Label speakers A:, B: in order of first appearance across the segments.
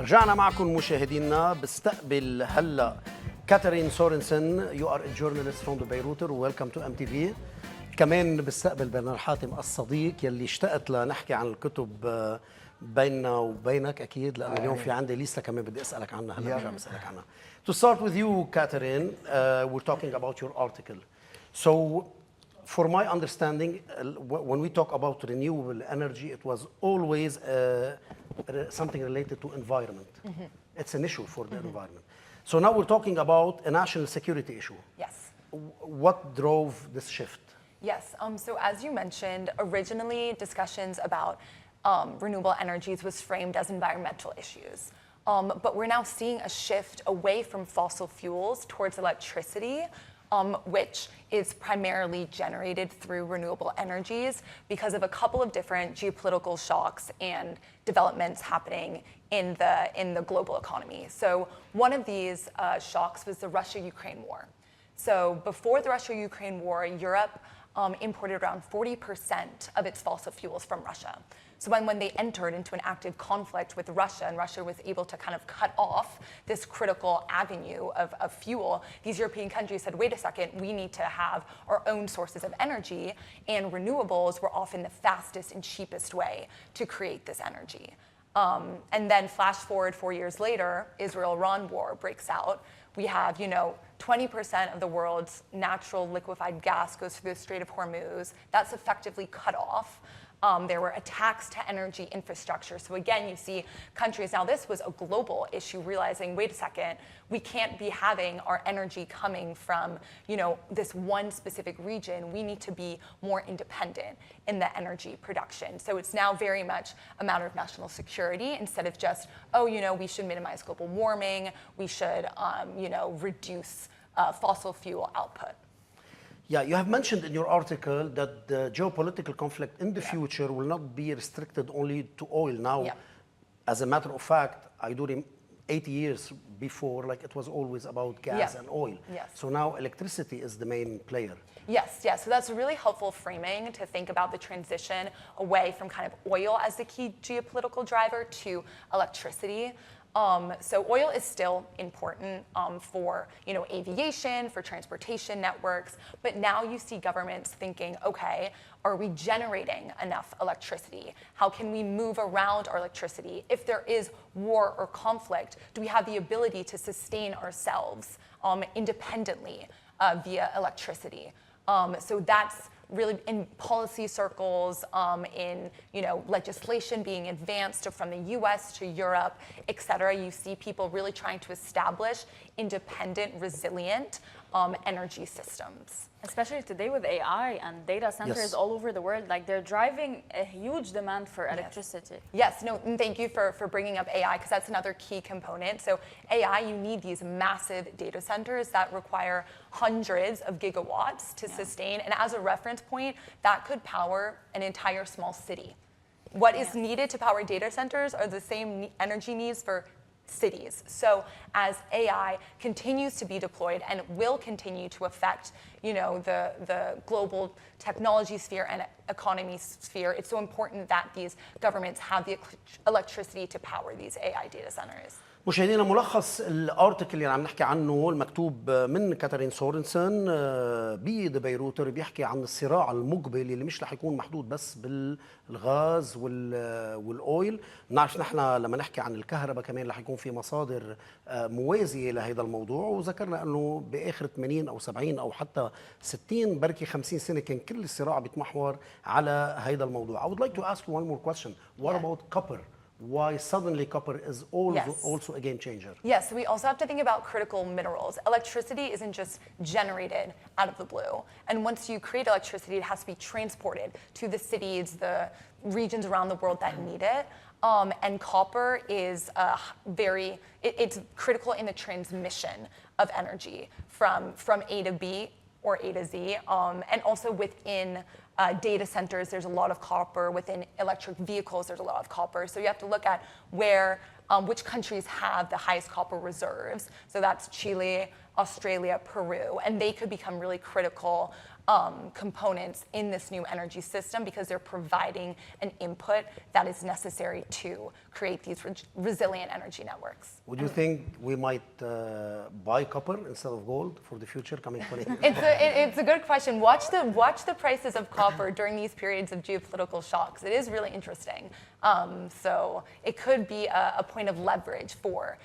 A: رجعنا معكم مشاهدينا. بستقبل هلا كاتارين سورينسن. You are a journalist from the Beiruter. Welcome to M.T.في. كمان بستقبل برنامج حاتم الصديق يلي اشتقت لنحكي عن الكتب بيننا وبينك اكيد، لانه اليوم في عندي لسه كمان بدي اسالك عنها. هلا برجع بسالك عنها. To start with you, Katarin, we're talking about your article. So, for my understanding, when we talk about renewable energy, it was always something related to environment. It's an issue for the environment. So now we're talking about a national security issue.
B: Yes.
A: What drove this shift?
B: Yes. So as you mentioned, originally discussions about renewable energies was framed as environmental issues. But we're now seeing a shift away from fossil fuels towards electricity, which is primarily generated through renewable energies because of a couple of different geopolitical shocks and developments happening in the global economy. So one of these shocks was the Russia-Ukraine war. So before the Russia-Ukraine war, Europe imported around 40% of its fossil fuels from Russia. So when they entered into an active conflict with Russia, and Russia was able to kind of cut off this critical avenue of fuel, these European countries said, wait a second, we need to have our own sources of energy, and renewables were often the fastest and cheapest way to create this energy. And then flash forward 4 years later, Israel-Iran war breaks out. We have, 20% of the world's natural liquefied gas goes through the Strait of Hormuz. That's effectively cut off. There were attacks to energy infrastructure. So again, you see countries, now this was a global issue, realizing, wait a second, we can't be having our energy coming from, this one specific region. We need to be more independent in the energy production. So it's now very much a matter of national security instead of just, we should minimize global warming, we should, reduce fossil fuel output.
A: Yeah, you have mentioned in your article that the geopolitical conflict in the future will not be restricted only to oil. Now, as a matter of fact, I do 80 years before, it was always about gas and oil.
B: Yes.
A: So now electricity is the main player.
B: Yes. So that's a really helpful framing to think about the transition away from kind of oil as the key geopolitical driver to electricity. So oil is still important for aviation, for transportation networks, but now you see governments thinking, okay, are we generating enough electricity? How can we move around our electricity? If there is war or conflict, do we have the ability to sustain ourselves independently via electricity? So that's really in policy circles, in legislation being advanced from the U.S. to Europe, et cetera. You see people really trying to establish independent, resilient energy systems.
C: Especially today with AI and data centers all over the world, they're driving a huge demand for electricity.
B: Yes, and thank you for bringing up AI, because that's another key component. So AI, you need these massive data centers that require hundreds of gigawatts to sustain. And as a reference point, that could power an entire small city. What is needed to power data centers are the same energy needs for cities. So as AI continues to be deployed and will continue to affect, the global technology sphere and economy sphere, it's so important that these governments have the electricity to power these AI data centers.
A: مشاهدينا، ملخص الارتكل اللي عم نحكي عنه المكتوب من كاتارين سورينسن بذا بيروتر بيحكي عن الصراع المقبل اللي مش رح يكون محدود بس بالغاز والاويل. بنعرف نحن لما نحكي عن الكهرباء كمان رح يكون في مصادر موازيه لهذا الموضوع، وذكرنا انه باخر 80 او 70 او حتى 60 بركي 50 سنه كان كل الصراع بيتمحور على هذا الموضوع. I would like to ask you one more question. What about copper? Why suddenly copper is also a game changer?
B: Yes, we also have to think about critical minerals. Electricity isn't just generated out of the blue. And once you create electricity, it has to be transported to the cities, the regions around the world that need it. And copper is it's critical in the transmission of energy from A to B or A to Z. And also within data centers, there's a lot of copper. Within electric vehicles, there's a lot of copper. So you have to look at which countries have the highest copper reserves. So that's Chile, Australia, Peru, and they could become really critical components in this new energy system because they're providing an input that is necessary to create these resilient energy networks.
A: Would you think we might buy copper instead of gold for the future coming 20 years?
B: It's a good question. Watch the prices of copper during these periods of geopolitical shocks. It is really interesting. So it could be a point of leverage for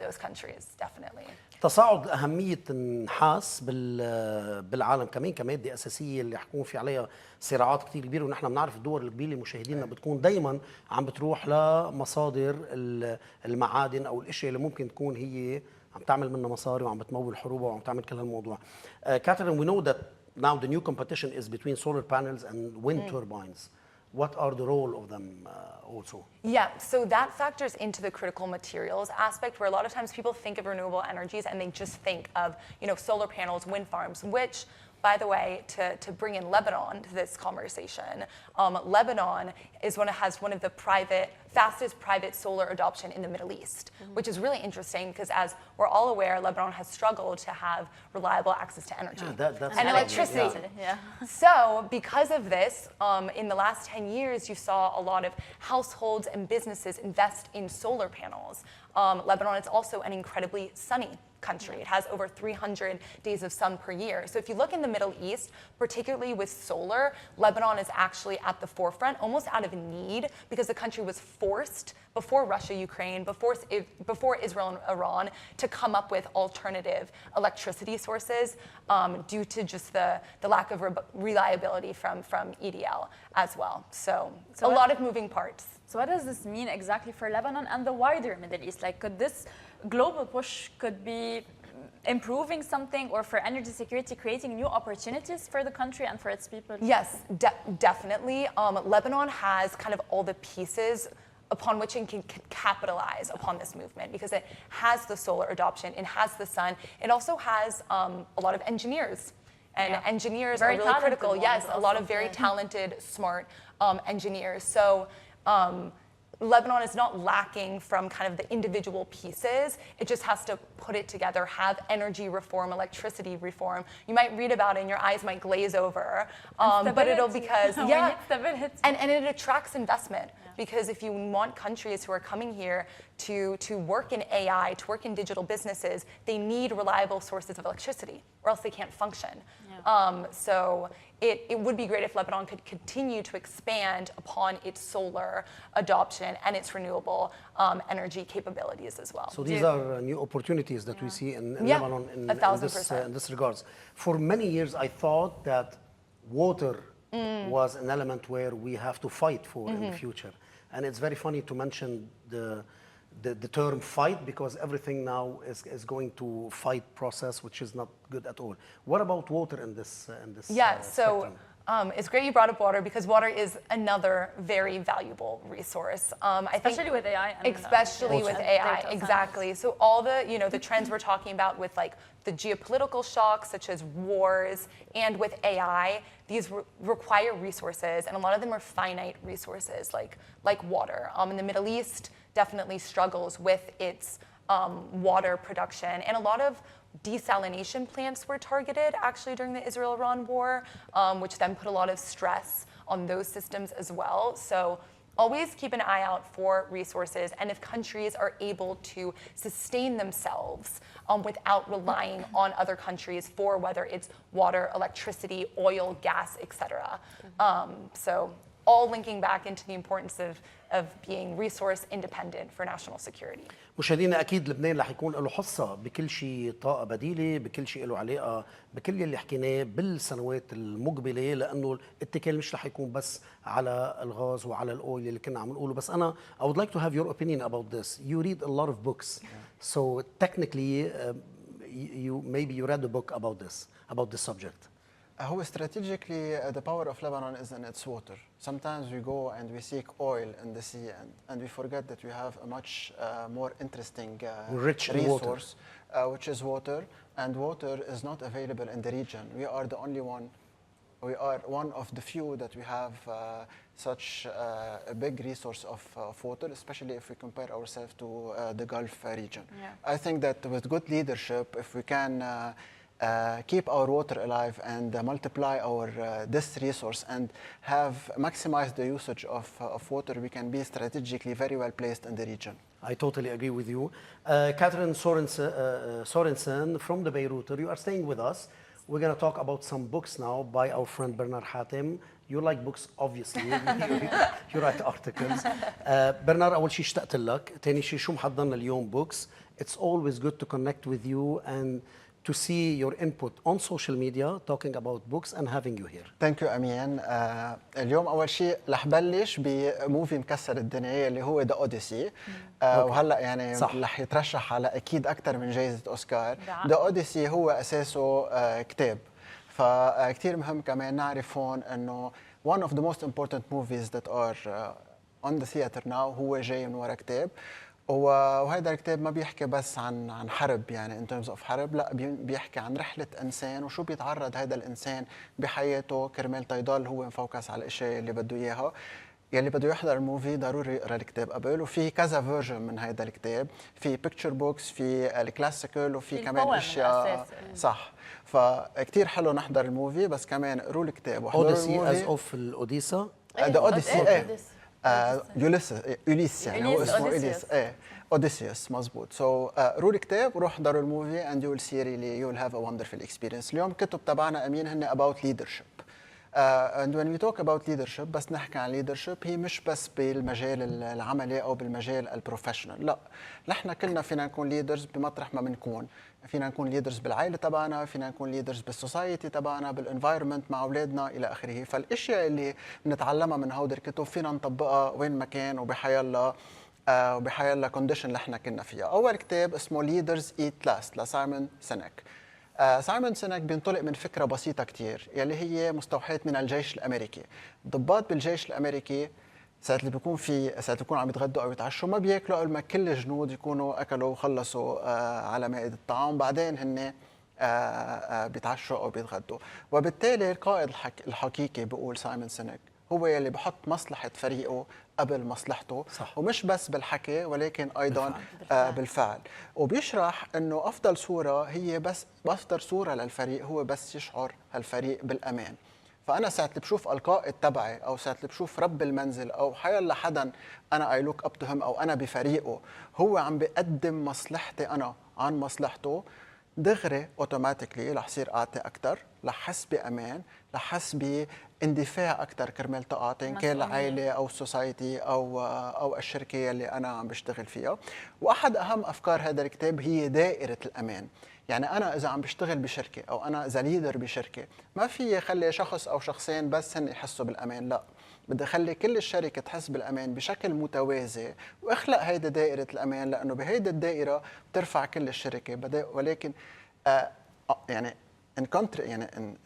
B: those countries, definitely.
A: تصاعد أهمية النحاس بالعالم كمان كمادة أساسية اللي حكون في عليها صراعات كتير كبيرة، ونحن بنعرف الدول الكبيرة مشاهدينا بتكون دايما عم بتروح لمصادر المعادن أو الأشياء اللي ممكن تكون هي عم تعمل منها مصاري وعم بتمول حروبها وعم تعمل كل هالموضوع. Catherine, we know that now the new competition is between solar panels and wind turbines. What are the role of them also?
B: Yeah, so that factors into the critical materials aspect, where a lot of times people think of renewable energies and they just think of, solar panels, wind farms, which, by the way, to bring in Lebanon to this conversation, Lebanon has one of the fastest private solar adoption in the Middle East, which is really interesting because, as we're all aware, Lebanon has struggled to have reliable access to energy and electricity.
C: Yeah.
B: So because of this, in the last 10 years, you saw a lot of households and businesses invest in solar panels. Lebanon is also an incredibly sunny country. It has over 300 days of sun per year. So if you look in the Middle East, particularly with solar, Lebanon is actually at the forefront, almost out of need, because the country was forced before Russia, Ukraine, before Israel and Iran, to come up with alternative electricity sources due to just the lack of reliability from EDL as well. So a lot of moving parts.
C: So what does this mean exactly for Lebanon and the wider Middle East? Like, could this global push could be improving something, or for energy security, creating new opportunities for the country and for its people?
B: Yes, definitely. Lebanon has kind of all the pieces upon which it can capitalize upon this movement, because it has the solar adoption, it has the sun, it also has a lot of engineers. And engineers are really critical. Yes, a lot of very talented, smart engineers. So Lebanon is not lacking from kind of the individual pieces. It just has to put it together, have energy reform, electricity reform. You might read about it and your eyes might glaze over. But it'll because, and it attracts investment. Because if you want countries who are coming here to work in AI, to work in digital businesses, they need reliable sources of electricity, or else they can't function. So it would be great if Lebanon could continue to expand upon its solar adoption and its renewable energy capabilities as well.
A: So these are new opportunities that we see in Lebanon in this regards. For many years, I thought that water was an element where we have to fight for in the future. And it's very funny to mention the term fight, because everything now is going to fight process, which is not good at all. What about water in this
B: so it's great you brought up water, because water is another very valuable resource.
C: Especially with AI.
B: Especially with AI, exactly. So all the trends we're talking about with like the geopolitical shocks, such as wars, and with AI, these require resources, and a lot of them are finite resources, like water. In the Middle East, definitely struggles with its water production, and a lot of desalination plants were targeted actually during the Israel-Iran war, which then put a lot of stress on those systems as well. So always keep an eye out for resources, and if countries are able to sustain themselves without relying on other countries for whether it's water, electricity, oil, gas, etc. So all linking back into the importance of being resource independent for national security.
A: مشاهدينا، اكيد لبنان رح يكون له حصه بكل شيء طاقه بديله، بكل شيء له علاقه بكل اللي حكيناه بالسنوات المقبله، لانه الاتكال مش رح يكون بس على الغاز وعلى الاويل اللي كنا عم نقوله. بس انا I would like to have your opinion about this. You read a lot of books, so technically you read a book about this subject.
D: هو strategically the power of Lebanon is in its water. Sometimes we go and we seek oil in the sea, and we forget that we have a much more interesting
A: rich
D: resource, which is water. And water is not available in the region. We are the only one we are one of the few that we have such a big resource of water, especially if we compare ourselves to the Gulf region.
C: Yeah.
D: I think that with good leadership, if we can keep our water alive and multiply our this resource and have maximized the usage of water, we can be strategically very well placed in the region.
A: I totally agree with you. Katharine Sorensen from the Beiruter, you are staying with us. We're going to talk about some books now by our friend Bernard Hatem. You like books, obviously. You write articles. Bernard, أول شيء اشتقت لك. ثاني شيء شو محضرنا اليوم books. It's always good to connect with you and to see your input on social media, talking about books and having you here.
D: ثانك يو امين. اليوم اول شيء رح بلش بموفي مكسر الدنيا اللي هو ذا اوديسي، وهلا يعني رح يترشح على اكيد اكثر من جائزه اوسكار. ذا اوديسي هو اساسه كتاب، فكتير مهم كمان نعرف هون انه one of the most important movies that are on the theater now هو جاي من ورا كتاب. وهذا الكتاب ما بيحكي بس عن حرب، يعني in terms of حرب، لا بيحكي عن رحلة إنسان وشو بيتعرض هذا الإنسان بحياته كرمال تيضل هو مفوكس على الأشياء اللي بده إياها. يلي بده يحضر الموفي ضروري يقرا الكتاب قبل، وفي كذا فيرجن من هذا الكتاب، في بيكتشر بوكس، في الكلاسيكال، وفي كمان اشياء صح. فكتير حلو نحضر الموفي، بس كمان اقروا الكتاب واحضروا الموفي.
A: اوديسي از اوف الاوديسا.
D: ذا اوديسي يوليس، يعني هو اسمه يوليس. اوديسيوس مزبوط. سو قروا الكتاب وروح احضروا الموفي and you will see really you will have a wonderful experience. اليوم الكتب تبعنا امين هن about leadership. And when we talk about leadership، بس نحكي عن leadership هي مش بس بالمجال العملي او بالمجال البروفيشنال، لا، نحن كلنا فينا نكون ليدرز بمطرح ما بنكون. فينا نكون ليدرز بالعائله تبعنا، فينا نكون ليدرز بالسوسايتي تبعنا، بالانفايرمنت مع اولادنا الى اخره. فالاشياء اللي بنتعلمها من هودي الكتب فينا نطبقها وين ما كان وبحيالله كونديشن اللي احنا كنا فيها. اول كتاب اسمه ليدرز ايت لاست لسايمون سينك. سايمون سينك بينطلق من فكره بسيطه كتير يلي هي مستوحاه من الجيش الامريكي. الضباط بالجيش الامريكي ساعة اللي بيكونوا عم يتغدوا او يتعشوا ما بياكلوا قبل ما كل الجنود يكونوا اكلوا وخلصوا على مائده الطعام، بعدين هن بيتعشوا او بيتغدوا. وبالتالي القائد الحقيقي بيقول سايمون سينك هو يلي بحط مصلحه فريقه قبل مصلحته. صح. ومش بس بالحكي ولكن ايضا بالفعل. وبيشرح انه افضل صوره للفريق هو بس يشعر هالفريق بالامان. فانا ساعه اللي بشوف القائد تبعي او ساعه اللي بشوف رب المنزل او حيلا حدا انا اي لوك اب تو هيم او انا بفريقه هو عم بيقدم مصلحتي انا عن مصلحته، دغري اوتوماتيكلي رح صير اعطي اكثر، رح احس بامان، رح احس باندفاع اكثر كرمال تقاطع ان كان العائله او السوسايتي او الشركه اللي انا عم بشتغل فيها. واحد اهم افكار هذا الكتاب هي دائره الامان. يعني انا اذا عم بشتغل بشركه او انا اذا ليدر بشركه ما في خلي شخص او شخصين بس هن يحسوا بالامان، لا، بدي اخلي كل الشركه تحس بالامان بشكل متوازي واخلق هيدا دائره الامان، لانه بهيدا الدائره بترفع كل الشركه. ولكن يعني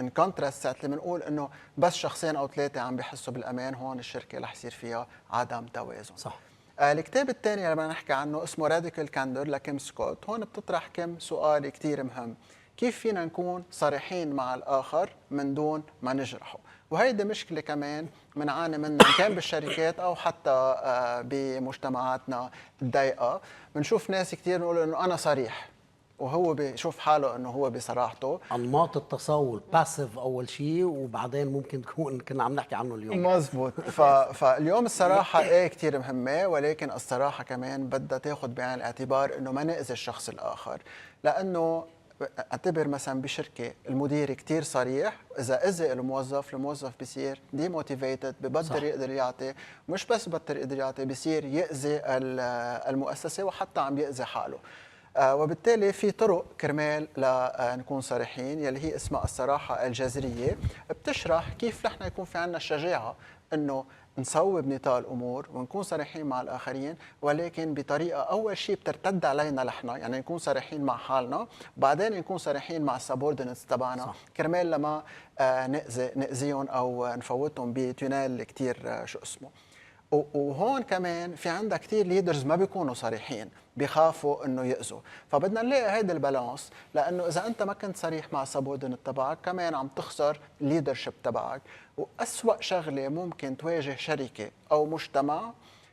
D: ان كونتراست ساعه اللي بنقول انه بس شخصين او ثلاثه عم بيحسوا بالامان، هون الشركه رح يصير فيها عدم توازن.
A: صح.
D: الكتاب الثاني اللي بدنا نحكي عنه اسمه راديكال كاندور لكيم سكوت. هون بتطرح كم سؤال كتير مهم. كيف فينا نكون صريحين مع الآخر من دون ما نجرحه؟ وهيدي مشكلة كمان بنعاني منها كان بالشركات أو حتى بمجتمعاتنا الضيقة. بنشوف ناس كتير بيقولوا إنه أنا صريح وهو بيشوف حاله انه هو بصراحته.
A: انماط التصور باسيف اول شيء، وبعدين ممكن تكون كنا عم نحكي عنه اليوم.
D: مزبوط. فاليوم الصراحه كثير مهمه، ولكن الصراحه كمان بدها تاخذ بعين الاعتبار انه ما ناذي الشخص الاخر، لانه اعتبر مثلا بشركه المدير كثير صريح، اذا اذى الموظف بصير ديموتيفيتد، ببطل يقدر يعطي، مش بس بطل يقدر يعطي، بصير ياذي المؤسسه وحتى عم ياذي حاله. وبالتالي في طرق كرمال لنكون صريحين يلي هي اسمها الصراحة الجذرية، بتشرح كيف نحن يكون في عنا الشجاعة انه نصوب نطاق الامور ونكون صريحين مع الاخرين، ولكن بطريقه اول شيء بترتد علينا نحن، يعني نكون صريحين مع حالنا، بعدين نكون صريحين مع السبوردينتس تبعنا كرمال لما نأذيهم او نفوتهم بتونيل كثير شو اسمه. وهون كمان في عندك كثير ليدرز ما بيكونوا صريحين، بيخافوا انه يأذوا، فبدنا نلاقي هيدا البالانس، لانه اذا انت ما كنت صريح مع السبوردن تبعك كمان عم تخسر الليدرشيب تبعك. وأسوأ شغله ممكن تواجه شركه او مجتمع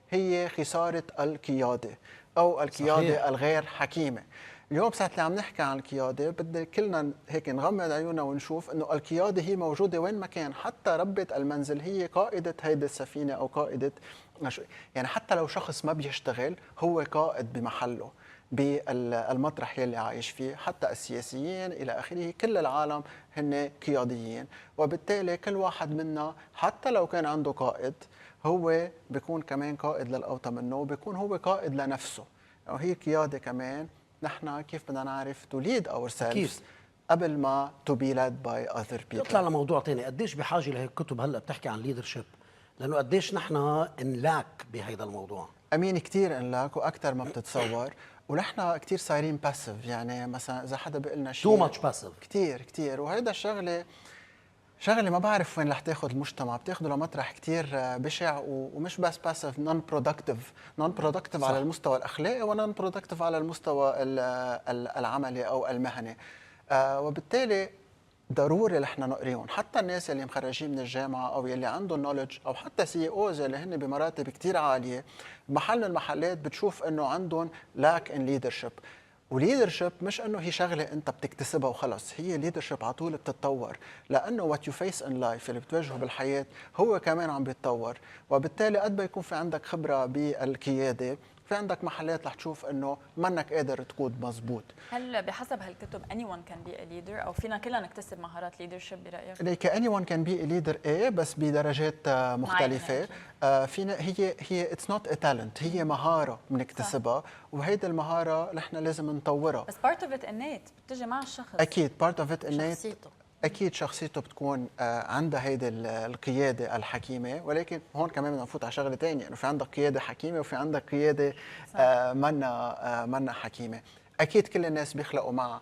D: هي خساره القياده او القياده
A: صحيح.
D: الغير حكيمه. اليوم ساعة اللي عم نحكي عن القيادة بدنا كلنا هيك نغمض عيوننا ونشوف انه القيادة هي موجودة وين ما كان، حتى ربة المنزل هي قائدة هيدي السفينة او قائدة، يعني حتى لو شخص ما بيشتغل هو قائد بمحله بالمطرح يلي عايش فيه. حتى السياسيين الى اخره كل العالم هن قياديين، وبالتالي كل واحد منا حتى لو كان عنده قائد هو بيكون كمان قائد للأوطى منه، وبيكون هو قائد لنفسه. وهي قيادة كمان نحن كيف بدنا نعرف to lead ourselves قبل ما to be led by other people.
A: نطلع لموضوع تاني، قديش بحاجه لهيك كتب هلا بتحكي عن ليدرشيب؟ لانه قديش نحن انلاك بهيدا الموضوع.
D: امين كثير انلاك واكثر ما بتتصور، ونحن كثير صايرين باسيف. يعني مثلا اذا حدا بيقول لنا شيء
A: تو ماتش باسيف
D: كثير، وهيدا الشغله شغله ما بعرف وين رح تاخذ المجتمع، بتاخذه لمطرح كثير بشع، ومش بس باسيف، نون برودكتيف على المستوى الاخلاقي ونون برودكتيف على المستوى العملي او المهني. وبالتالي ضروري نحن نقريهم، حتى الناس اللي مخرجين من الجامعه او اللي عندهم نولج، او حتى سي اوز اللي هن بمراتب كثير عاليه، محل من المحلات بتشوف انه عندهم لاك ان ليدرشيب. وليدرشيب مش انه هي شغله انت بتكتسبها وخلص، هي ليدرشيب على طول بتتطور، لانه وات يو فيس ان لايف اللي بتواجهه بالحياه هو كمان عم بيتطور. وبالتالي قد ما يكون في عندك خبره بالقياده، في عندك محلات رح تشوف انه منك قادر تقود مزبوط.
C: هل بحسب هالكتب anyone can be a leader او فينا كلنا نكتسب مهارات leadership برايك؟
D: ليك anyone can be a leader ايه، بس بدرجات مختلفه. فينا هي اتس نوت ا تالنت، هي مهاره بنكتسبها، وهيدي المهاره نحن لازم نطورها.
C: بس part of it innate بتجي مع الشخص.
D: اكيد part of it innate،
E: شخصيته.
D: اكيد شخصيته بتكون عندها هيدي القياده الحكيمه. ولكن هون كمان بدنا نفوت على شغله ثانيه، انه في عندك قياده حكيمه وفي عندك قياده منا حكيمه. اكيد كل الناس بيخلقوا مع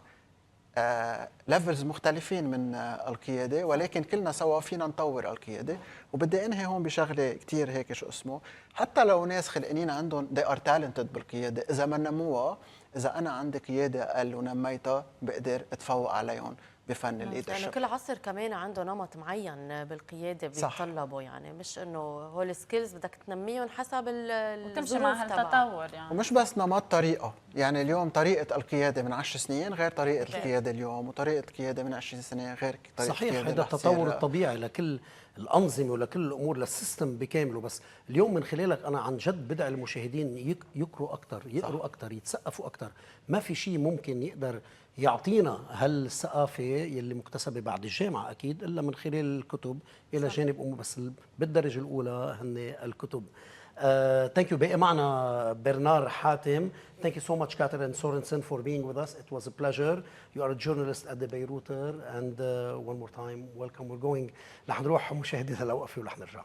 D: ليفلز مختلفين من القياده، ولكن كلنا سوا فينا نطور القياده. وبدي انهي هون بشغله كثير هيك شو اسمه، حتى لو ناس خلقانين عندهم they are talented بالقياده، اذا ما نموها، اذا انا عندي قياده اقل ونميتها بقدر اتفوق عليهم بفن الليدرشيب.
E: يعني كل عصر كمان عنده نمط معين بالقياده بيتطلبه، يعني مش انه هول السكيلز بدك تنميهم حسب
C: وتمشي مع هالتطور يعني.
D: ومش بس نمط، طريقه. يعني اليوم طريقه القياده من 10 سنين غير طريقه القياده اليوم، وطريقه القياده من 20 سنه غير طريقه
A: صحيح.
D: القياده.
A: هذا التطور الطبيعي لكل الانظمه ولكل الامور، للسيستم بكامله. بس اليوم من خلالك انا عن جد بدعي المشاهدين يقروا اكثر، يقروا اكثر، يتثقفوا اكثر. ما في شيء ممكن يقدر يعطينا هالثقافه يلي مكتسبه بعد الجامعه اكيد الا من خلال الكتب، الى جانب امور، بس بالدرجه الاولى هن الكتب. Thank you. بقي معنا برنار حاتم. Thank you so much Katarin Sorensen for being with us. It was a pleasure. You are a journalist at the Beiruter and one more time welcome. We're going. رح نروح مشاهدينا لوقفه ورح نرجع.